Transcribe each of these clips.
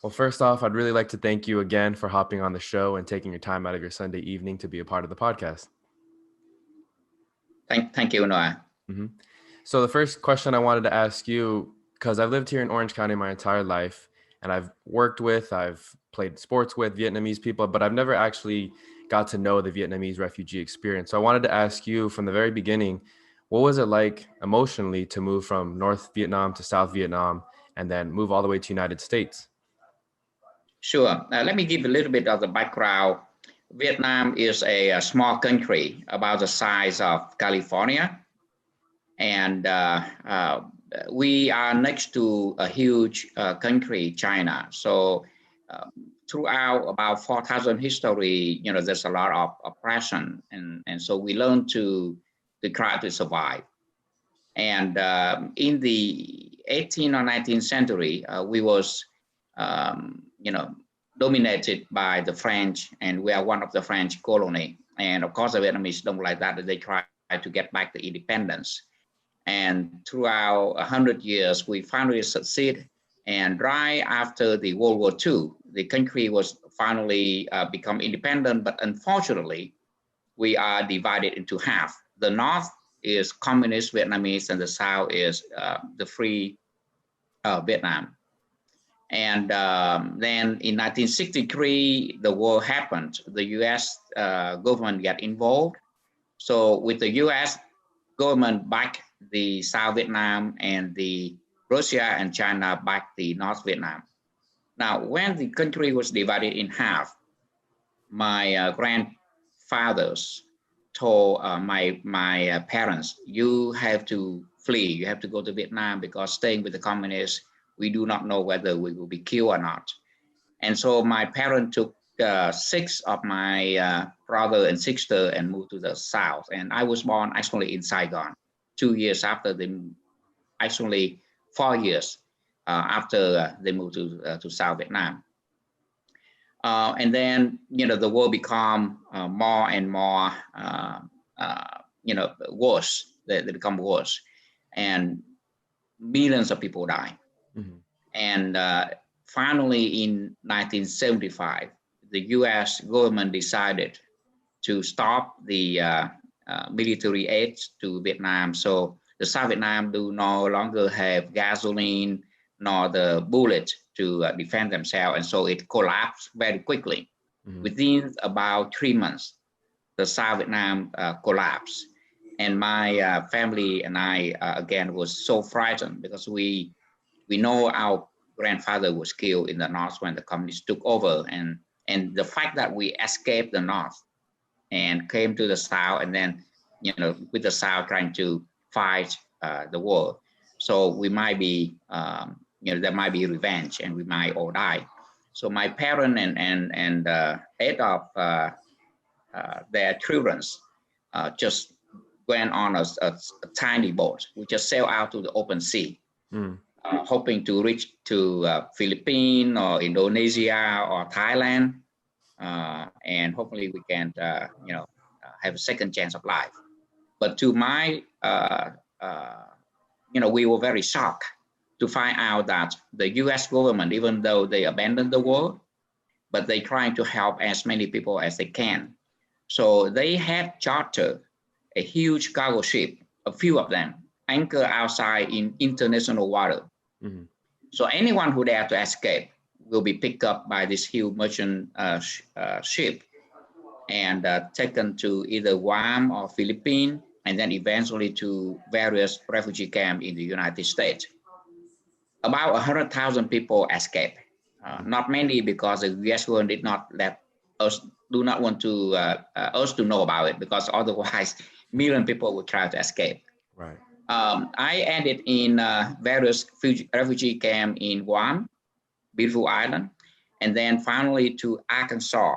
Well, first off, I'd really like to thank you again for hopping on the show and taking your time out of your Sunday evening to be a part of the podcast. Thank you, Noah. hmm So the first question I wanted to ask you, because I've lived here in Orange County my entire life, and I've played sports with Vietnamese people, but I've never actually got to know the Vietnamese refugee experience. So I wanted to ask you from the very beginning, what was it like emotionally to move from North Vietnam to South Vietnam and then move all the way to United States? Sure. Let me give a little bit of the background. Vietnam is a small country about the size of California, and we are next to a huge country, China. So uh, throughout about 4,000 history, there's a lot of oppression, and so we learn to try to survive. And in the 18th or 19th century, we was, dominated by the French, and we are one of the French colony. And of course, the Vietnamese don't like that. They try to get back the independence. And throughout 100 years, we finally succeed. And right after the World War II, the country was finally become independent. But unfortunately, we are divided into half. The North is communist Vietnamese, and the South is the free Vietnam. And then in 1963, the war happened. The U.S. Government got involved. So with the U.S. government back the South Vietnam, and the Russia and China back the North Vietnam. Now, when the country was divided in half, my grandfathers told my parents, "You have to flee. You have to go to Vietnam because staying with the communists, we do not know whether we will be killed or not." And so my parents took six of my brother and sister and moved to the south. And I was born actually in Saigon. 2 years after them, actually 4 years after they moved to South Vietnam. And then, the war become more and more, worse. They become worse, and millions of people die. hmm And finally, in 1975, the U.S. government decided to stop the military aid to Vietnam. So the South Vietnam do no longer have gasoline nor the bullet to defend themselves. And so it collapsed very quickly. hmm Within about 3 months, the South Vietnam collapsed. And my family and I, again, was so frightened because we know our grandfather was killed in the North when the communists took over. And the fact that we escaped the North and came to the South, and then, with the South trying to fight the war. So we might be, there might be revenge, and we might all die. So my parents and 8 of their children just went on a tiny boat. We just sailed out to the open sea, mm hoping to reach to Philippines or Indonesia or Thailand, and hopefully we can, have a second chance of life. But to my, we were very shocked to find out that the U.S. government, even though they abandoned the war, but they trying to help as many people as they can. So they had chartered a huge cargo ship, a few of them, anchor outside in international water. hmm So anyone who dare to escape will be picked up by this huge merchant ship and taken to either Guam or Philippines, and then eventually to various refugee camps in the United States. About 100,000 people escaped. Not many because the U.S. government did not let us, do not want to us to know about it, because otherwise million people would try to escape. Right. I ended in various refugee camp in Guam, beautiful island, and then finally to Arkansas,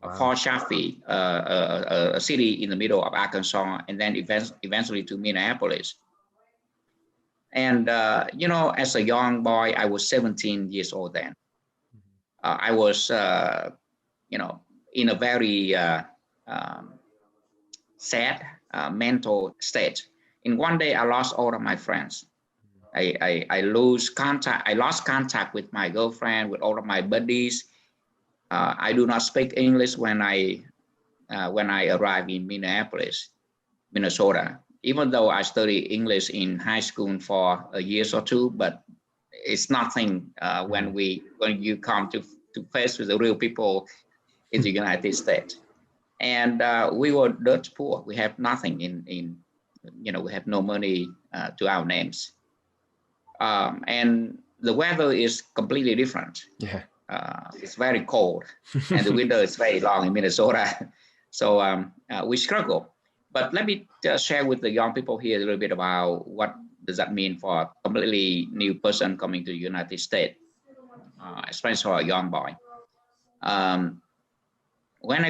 Wow. Fort Chaffee, a city in the middle of Arkansas, and then eventually to Minneapolis. And as a young boy, I was 17 years old then. I was, you know, in a very um, sad mental state. In one day, I lost all of my friends. I lose contact. I lost contact with my girlfriend, with all of my buddies. I do not speak English when I arrive in Minneapolis, Minnesota. Even though I studied English in high school for a year or two, but it's nothing when you come to face with the real people in the United States. And we were dirt poor. We have nothing we have no money to our names. And the weather is completely different. Yeah. It's very cold, and the winter is very long in Minnesota. So we struggle. But let me share with the young people here a little bit about what does that mean for a completely new person coming to the United States, especially for a young boy. When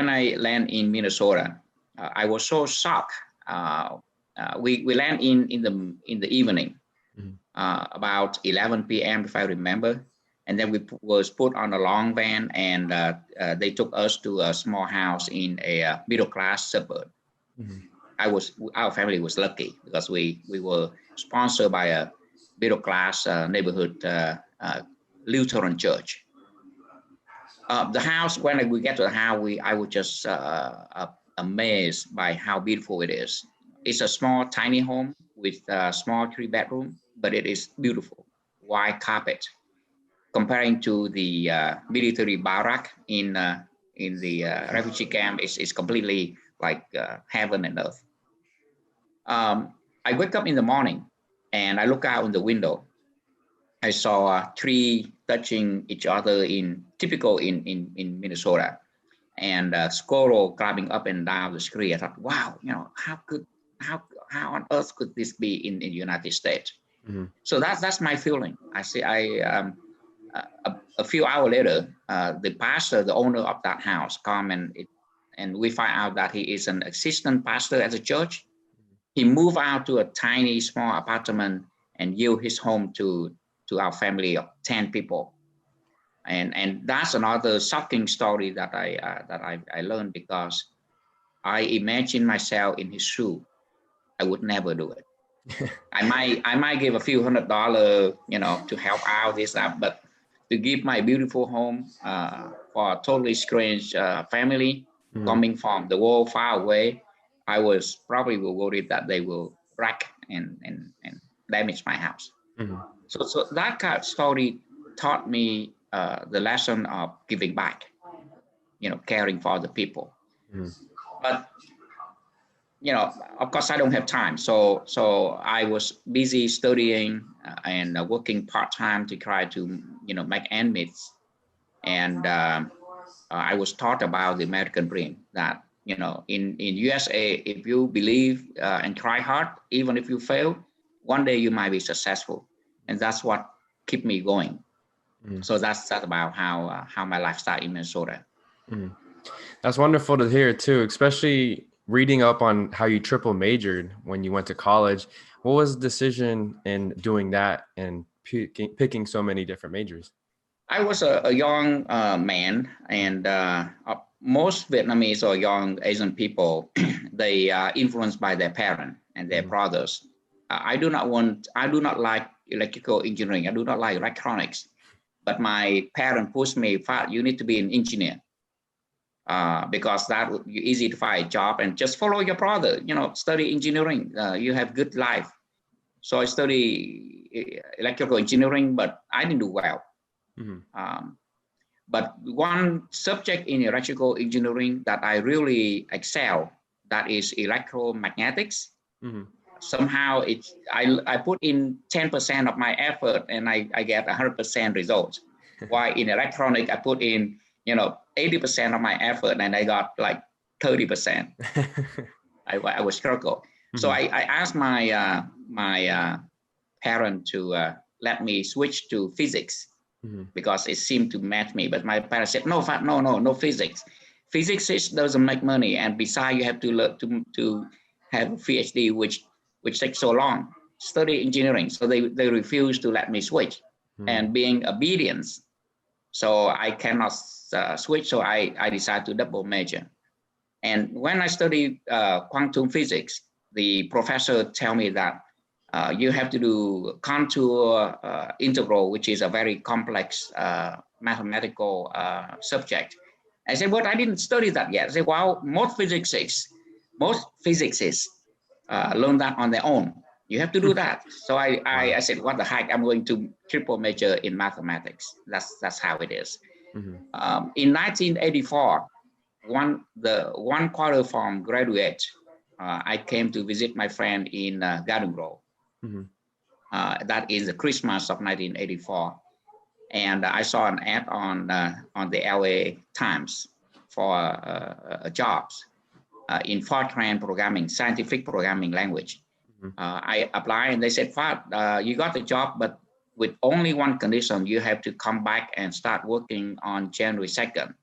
I land in Minnesota, I was so shocked. We land in the evening, about 11 p.m. if I remember, and then we was put on a long van, and they took us to a small house in a middle class suburb. Our family was lucky because we were sponsored by a middle class neighborhood Lutheran church. The house, when we get to the house, I was just amazed by how beautiful it is. It's a small, tiny home with a small 3-bedroom, but it is beautiful. White carpet, comparing to the military barrack in the refugee camp, is completely like heaven and earth. I wake up in the morning and I look out in the window. I saw a tree touching each other typical in Minnesota, and squirrel climbing up and down the street. I thought, wow, how on earth could this be in the United States? So that's my feeling. A few hours later, the pastor, the owner of that house, come and we find out that he is an assistant pastor at the church. He moved out to a tiny, small apartment and yield his home to our family of 10 people. And that's another shocking story that I learned, because I imagine myself in his shoe. I would never do it. I might give a few $100, to help out this, but to give my beautiful home for a totally strange family coming from the world far away, I was probably worried that they will wreck and damage my house. So that kind of story taught me the lesson of giving back, caring for the people. But of course, I don't have time. So I was busy studying and working part-time to try to, make ends meet. And I was taught about the American dream, that, in USA, if you believe and try hard, even if you fail, one day you might be successful. And that's what kept me going. So that's about how my life started in Minnesota. That's wonderful to hear too, especially reading up on how you triple majored when you went to college. What was the decision in doing that and picking so many different majors? I was a young man, and most Vietnamese or young Asian people, they are influenced by their parents and their brothers. I do not like electrical engineering. I do not like electronics. But my parents pushed me, Phat, you need to be an engineer. Because that would be easy to find a job, and just follow your brother, study engineering. You have good life. So I study electrical engineering, but I didn't do well. But one subject in electrical engineering that I really excel, that is electromagnetics. Somehow I put in 10% of my effort and I get 100% results. While in electronic, I put in 80% of my effort and I got like 30%. I was struggle. So I asked my parent to let me switch to physics because it seemed to match me. But my parents said, no, Phat, no physics. Physics doesn't make money, and besides, you have to learn to have a PhD, which takes so long. Study engineering, so they refused to let me switch, and being obedient, so I cannot switch. So I decided to double major. And when I studied quantum physics, the professor tell me that You have to do contour integral, which is a very complex mathematical subject. I said, but I didn't study that yet. I said, well, most physicists learn that on their own. You have to do that. So I said, what the heck? I'm going to triple major in mathematics. That's how it is. In 1984, one quarter from graduate, I came to visit my friend in Garden Grove. That is the Christmas of 1984. And I saw an ad on the LA Times for jobs in Fortran programming, scientific programming language. I applied and they said, Phat, you got the job, but with only one condition, you have to come back and start working on January 2nd.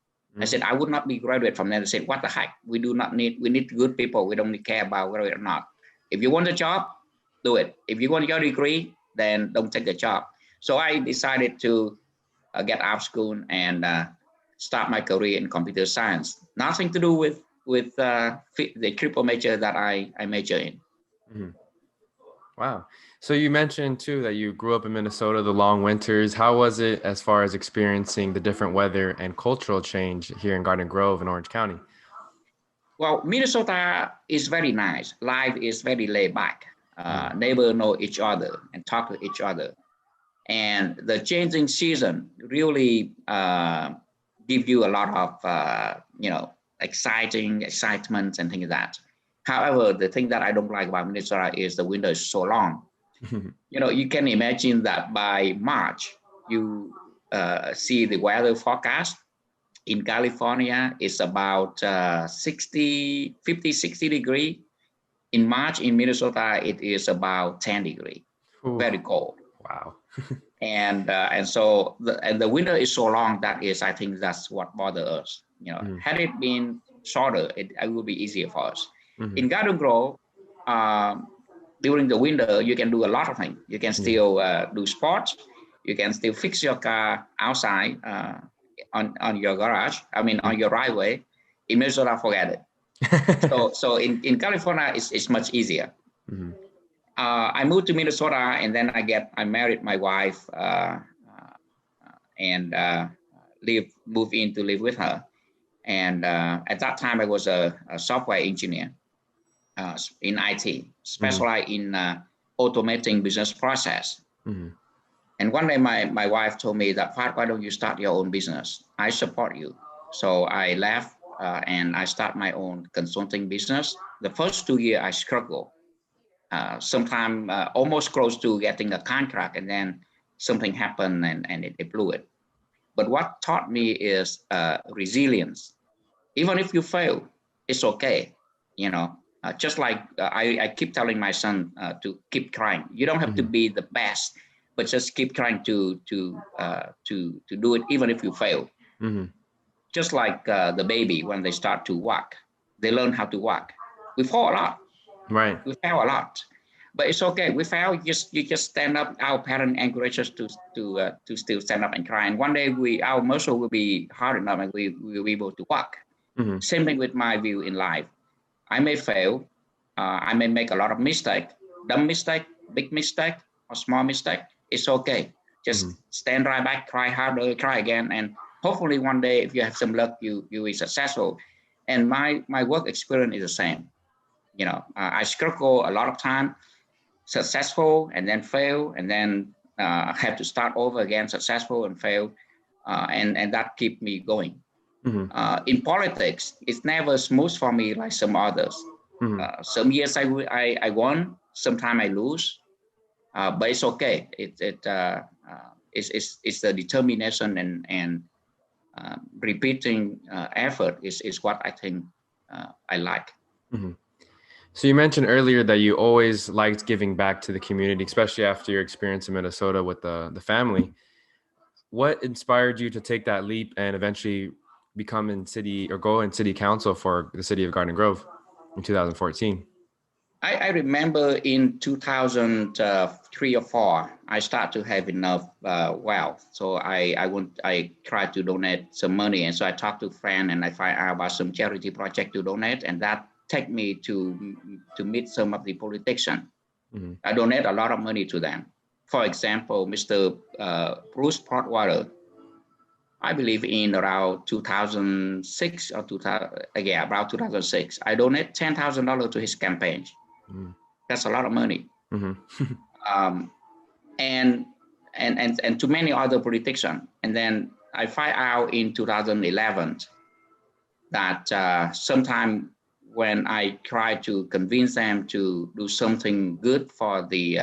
I said, I would not be graduate from there. They said, what the heck? We need good people. We don't care about graduate or not. If you want a job, do it. If you want your degree, then don't take the job. So I decided to get out of school and start my career in computer science. Nothing to do with the triple major that I major in. Wow. So you mentioned too that you grew up in Minnesota, the long winters. How was it as far as experiencing the different weather and cultural change here in Garden Grove in Orange County? Well, Minnesota is very nice. Life is very laid back. Neighbors know each other and talk to each other. And the changing season really give you a lot of, excitement and things like that. However, the thing that I don't like about Minnesota is the winter is so long. You can imagine that by March, you see the weather forecast. In California, it's about 50, 60 degrees. In March in Minnesota, it is about 10 degrees, very cold. Wow. and so the winter is so long that is, I think that's what bothers us. Had it been shorter, it would be easier for us. In Garden Grove, during the winter, you can do a lot of things. You can still do sports. You can still fix your car outside on your garage. On your driveway. In Minnesota, forget it. so in California, it's much easier. I moved to Minnesota, and then I married my wife and moved in to live with her. And at that time, I was a software engineer in IT, specialized in automating business process. And one day, my wife told me that, Phat, why don't you start your own business? I support you. So I left and I start my own consulting business. The first 2 years, I struggled. Sometime almost close to getting a contract, and then something happened and it blew it. But what taught me is resilience. Even if you fail, it's okay. Just like I keep telling my son to keep trying. You don't have to be the best, but just keep trying to do it, even if you fail. Just like the baby, when they start to walk, they learn how to walk. We fall a lot. Right. We fail a lot, but it's okay. We fail. You just stand up. Our parents encourage us to still stand up and try. And one day our muscle will be hard enough, and we will be able to walk. Same thing with my view in life. I may fail. I may make a lot of mistakes, dumb mistake, big mistake, or small mistake. It's okay. Just stand right back, try harder, try again, and hopefully one day, if you have some luck, you will be successful. And my work experience is the same. I struggle a lot of time, successful and then fail, and then have to start over again, successful and fail, and that keep me going. In politics, it's never smooth for me like some others. Some years I won, sometimes I lose, but it's okay. It's the determination and repeating effort is what I think I like. So you mentioned earlier that you always liked giving back to the community, especially after your experience in Minnesota with the family. What inspired you to take that leap and eventually become go in city council for the city of Garden Grove in 2014? I remember in 2003 or 4, I started to have enough wealth. So I tried to donate some money. And so I talked to a friend and I find out about some charity project to donate. And that take me to meet some of the politicians. Mm-hmm. I donate a lot of money to them. For example, Mr. Bruce Portwater, I believe in around 2006 or 2000, yeah, about 2006. I donate $10,000 to his campaign. Mm-hmm. That's a lot of money. Mm-hmm. Um, and to many other politicians. And then I find out in 2011 that sometime when I try to convince them to do something good for the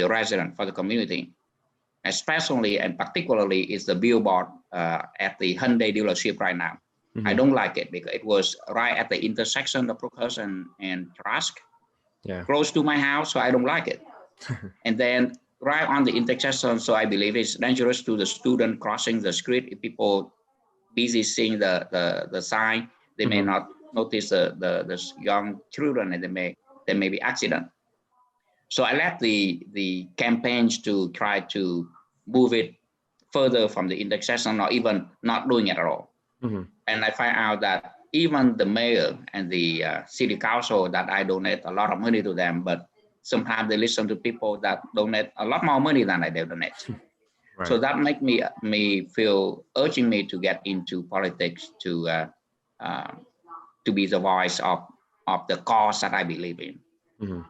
resident, for the community, especially and particularly is the billboard at the Hyundai dealership right now. Mm-hmm. I don't like it because it was right at the intersection of Brookhurst and Trask, Yeah. close to my house, so I don't like it. And then right on the intersection, so I believe it's dangerous to the student crossing the street. If people busy seeing the sign, they may Mm-hmm. not notice the young children, and there may be accident. So I left the campaigns to try to move it further from the intersection, or even not doing it at all. Mm-hmm. And I find out that even the mayor and the city council, that I donate a lot of money to them, but sometimes they listen to people that donate a lot more money than I donate. Right. So that make me feel, urging me to get into politics, to be the voice of the cause that I believe in. Mm-hmm.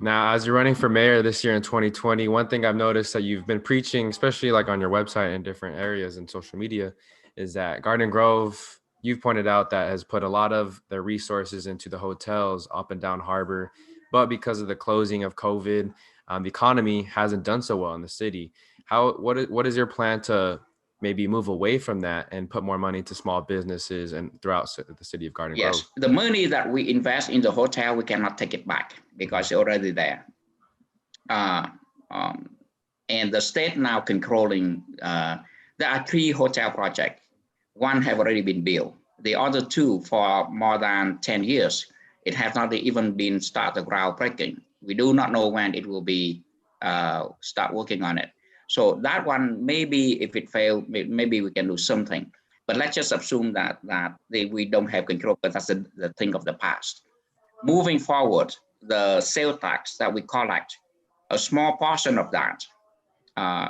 Now, as you're running for mayor this year in 2020, one thing I've noticed that you've been preaching, especially like on your website and different areas and social media, is that Garden Grove, you've pointed out, that has put a lot of their resources into the hotels up and down Harbor. But because of the closing of COVID, the economy hasn't done so well in the city. What is your plan to maybe move away from that and put more money to small businesses and throughout the city of Garden Grove? Yes, the money that we invest in the hotel, we cannot take it back because it's already there. And the state now controlling, there are 3 hotel projects. One have already been built. The other 2 for more than 10 years, it has not even been started groundbreaking. We do not know when it will be start working on it. So that one, maybe if it fails, maybe we can do something. But let's just assume that we don't have control, but that's the thing of the past. Moving forward, the sales tax that we collect, a small portion of that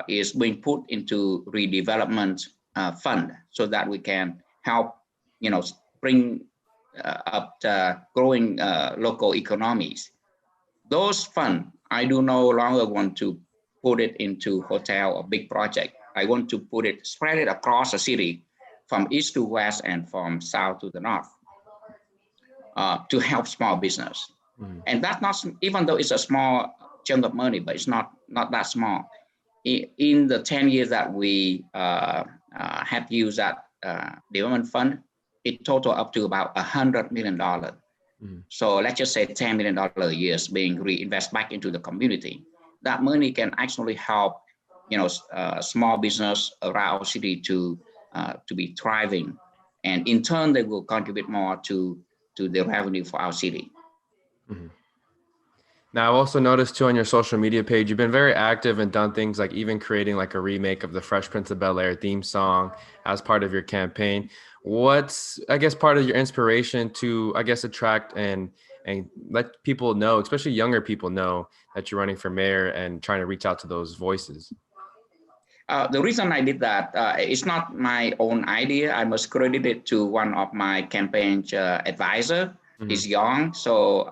is being put into redevelopment fund, so that we can help, bring up the growing local economies. Those funds, I do no longer want to put it into hotel or big project. I want to spread it across the city, from east to west and from south to the north, to help small business. Mm. And that's not, even though it's a small chunk of money, but it's not that small. In the 10 years that we have used that development fund, it total up to about $100 million. Mm. So let's just say $10 million a year is being reinvested back into the community. That money can actually help, small business around our city to be thriving, and in turn they will contribute more to the revenue for our city. Mm-hmm. Now, I've also noticed too on your social media page, you've been very active and done things like even creating like a remake of the Fresh Prince of Bel Air theme song as part of your campaign. What's, I guess, part of your inspiration to, I guess, attract and let people know, especially younger people, know that you're running for mayor and trying to reach out to those voices? The reason I did that, it's not my own idea. I must credit it to one of my campaign advisor. Mm-hmm. He's young, so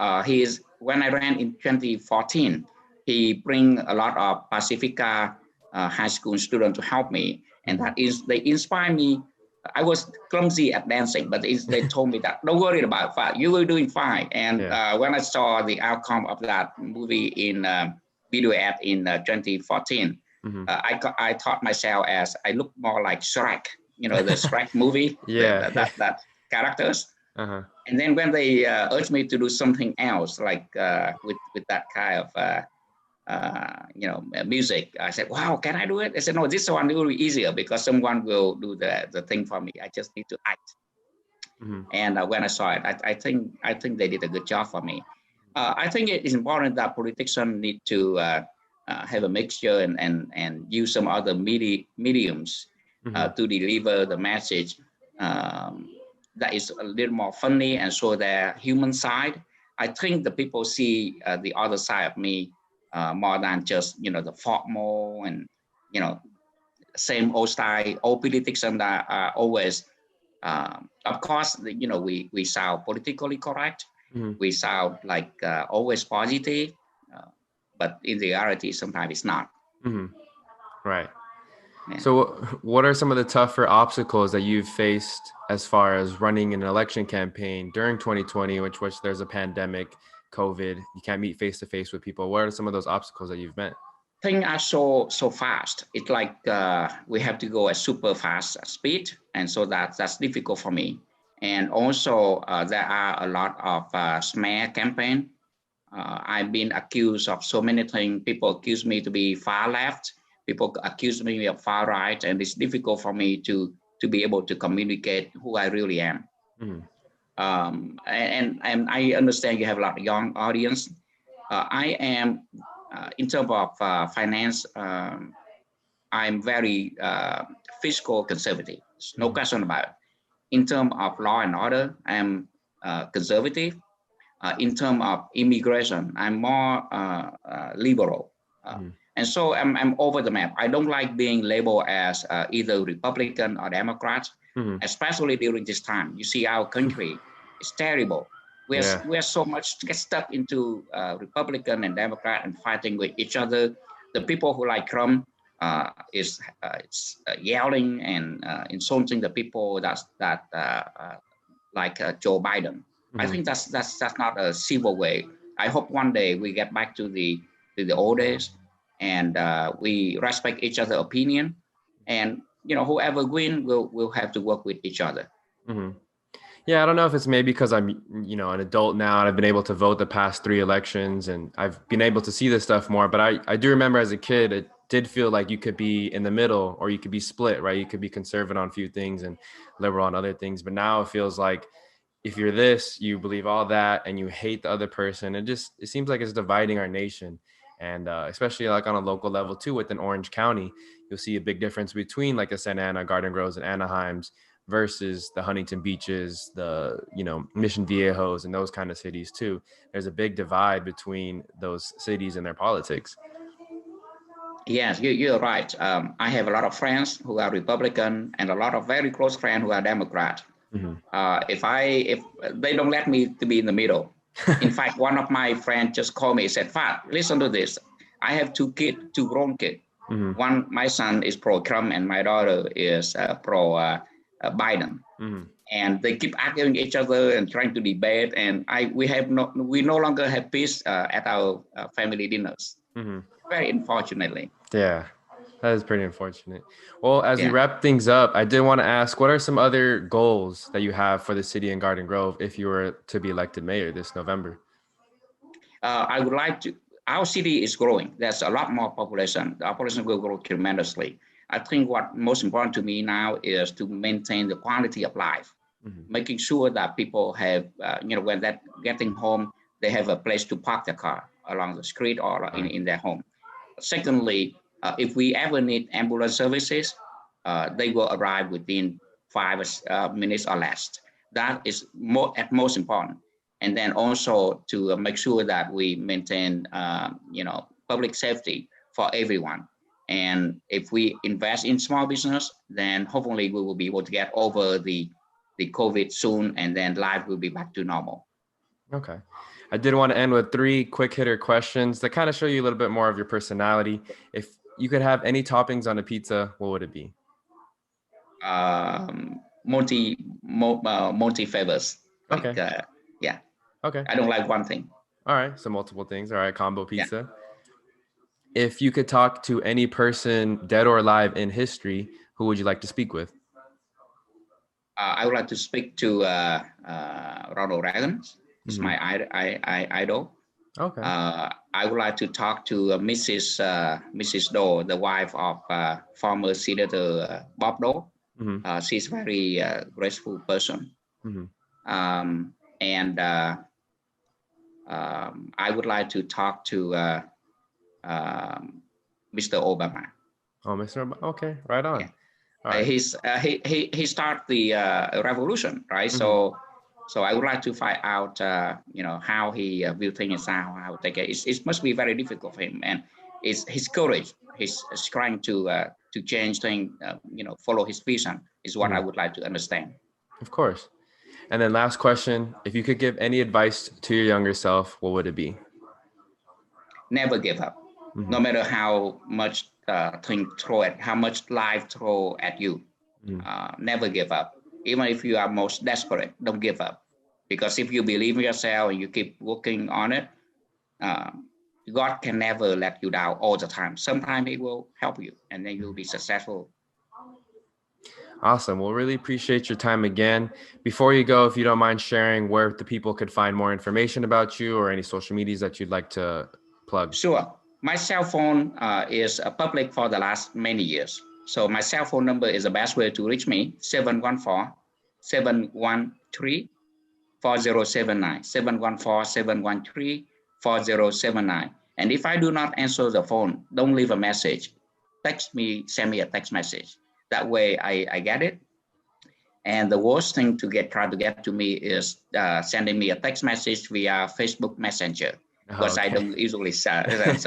when I ran in 2014, he bring a lot of Pacifica high school students to help me, and they inspire me. I was clumsy at dancing, but they told me that don't worry about that, you were doing fine. And when I saw the outcome of that movie in video ad in 2014. Mm-hmm. I taught myself as I look more like Shrek, the Shrek movie, that characters. Uh-huh. And then when they urged me to do something else, like with that kind of music, I said, "Wow, can I do it?" They said, "No, this one will be easier because someone will do the thing for me. I just need to act." Mm-hmm. And when I saw it, I think they did a good job for me. I think it is important that politicians need to have a mixture and use some other mediums to deliver the message that is a little more funny and show their human side, I think the people see the other side of me more than just, the formal and, same old style. All politicians are always, of course, we sound politically correct. Mm-hmm. We sound like always positive, uh, but in reality, sometimes it's not. Mm-hmm. Right. Yeah. So what are some of the tougher obstacles that you've faced as far as running an election campaign during 2020, which there's a pandemic, COVID, you can't meet face to face with people? What are some of those obstacles that you've met? Things are so fast. It's like we have to go at super fast speed, and so that's difficult for me. And also there are a lot of smear campaign. I've been accused of so many things. People accuse me to be far left. People accuse me of far right, and it's difficult for me to be able to communicate who I really am. Mm-hmm. And I understand you have a lot of young audience. I am, in terms of finance, I'm very fiscal conservative. No Mm-hmm. question about it. In terms of law and order, I'm conservative. In terms of immigration, I'm more liberal. Mm-hmm. And so I'm over the map. I don't like being labeled as either Republican or Democrat, Mm-hmm. especially during this time. You see, our country is terrible. Yeah. We're so much get stuck into Republican and Democrat and fighting with each other. The people who like Trump is yelling and insulting the people that like Joe Biden. I Mm-hmm. think that's not a civil way. I hope one day we get back to the old days, and we respect each other's opinion, and whoever win will have to work with each other. Mm-hmm. Yeah, I don't know if it's maybe because I'm, an adult now and I've been able to vote the past 3 elections and I've been able to see this stuff more. But I do remember as a kid, it did feel like you could be in the middle or you could be split, right? You could be conservative on a few things and liberal on other things. But now it feels like if you're this, you believe all that and you hate the other person. It seems like it's dividing our nation. And especially like on a local level too, within Orange County, you'll see a big difference between like the Santa Ana, Garden Groves, and Anaheims versus the Huntington Beaches, the, Mission Viejos and those kind of cities too. There's a big divide between those cities and their politics. Yes, you're right. I have a lot of friends who are Republican and a lot of very close friends who are Democrat. Mm-hmm. If they don't let me to be in the middle. In fact, one of my friends just called me and said, Phat, listen to this. I have two grown kids. Mm-hmm. One, my son is pro-Trump and my daughter is pro-Biden. Mm-hmm. And they keep arguing each other and trying to debate. And we no longer have peace at our family dinners. Mm-hmm. Very unfortunately. Yeah, that is pretty unfortunate. Well, as we Yeah. wrap things up, I did want to ask, what are some other goals that you have for the city in Garden Grove if you were to be elected mayor this November? I would like to, our city is growing. There's a lot more population. The population will grow tremendously. I think what most important to me now is to maintain the quality of life, making sure that people have, when they're getting home, they have a place to park their car along the street or in their home. Secondly, if we ever need ambulance services, they will arrive within 5 minutes or less. That is at most important. And then also to make sure that we maintain, public safety for everyone. And if we invest in small business, then hopefully we will be able to get over the COVID soon, and then life will be back to normal. Okay. I did want to end with 3 quick hitter questions that kind of show you a little bit more of your personality. If you could have any toppings on a pizza, what would it be? Multi favors. Okay. Yeah. Okay. I don't like one thing. All right. So multiple things. All right. Combo pizza. Yeah. If you could talk to any person, dead or alive, in history, who would you like to speak with? I would like to speak to Ronald Reagan. He's my idol. Okay. I would like to talk to Mrs. Doe, the wife of former Senator Bob Doe. She's a very graceful person. And I would like to talk to Mr. Obama. Oh, Mr. Obama. Okay, right on. Yeah. All right. He started the revolution, right? So So I would like to find out, how he view things and how take it. It must be very difficult for him, and it's his courage. He's trying to change things. Follow his vision is what I would like to understand. Of course. And then last question, if you could give any advice to your younger self, what would it be? Never give up, no matter how much thing throw at, how much life throw at you. Never give up. Even if you are most desperate, don't give up. Because if you believe in yourself and you keep working on it, God can never let you down all the time. Sometimes He will help you, and then you'll be successful. Awesome. Well, really appreciate your time again. Before you go, if you don't mind sharing where the people could find more information about you or any social medias that you'd like to plug. Sure. My cell phone is public for the last many years. So my cell phone number is the best way to reach me, 714-713-4079, 714-713-4079. And if I do not answer the phone, don't leave a message. Text me, send me a text message. That way I get it. And the worst thing try to get to me is sending me a text message via Facebook Messenger. Because I don't usually so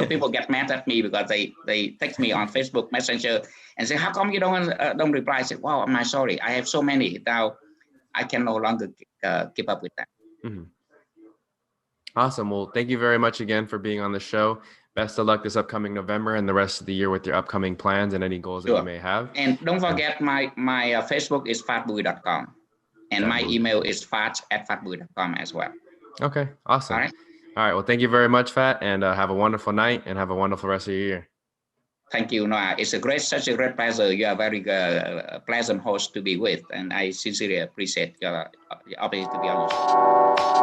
people get mad at me because they text me on Facebook Messenger and say, how come you don't reply? I say, wow, I'm sorry, I have so many now, I can no longer keep up with that. Awesome. Well, thank you very much again for being on the show. Best of luck this upcoming November and the rest of the year with your upcoming plans and any goals that you may have. And don't forget my Facebook is phatbui.com and my email is phat@phatbui.com as well. Okay, awesome. All right. Well, thank you very much, Phat, and have a wonderful night and have a wonderful rest of your year. Thank you, Noah. It's such a great pleasure. You are a very pleasant host to be with, and I sincerely appreciate your opportunity to be on the show.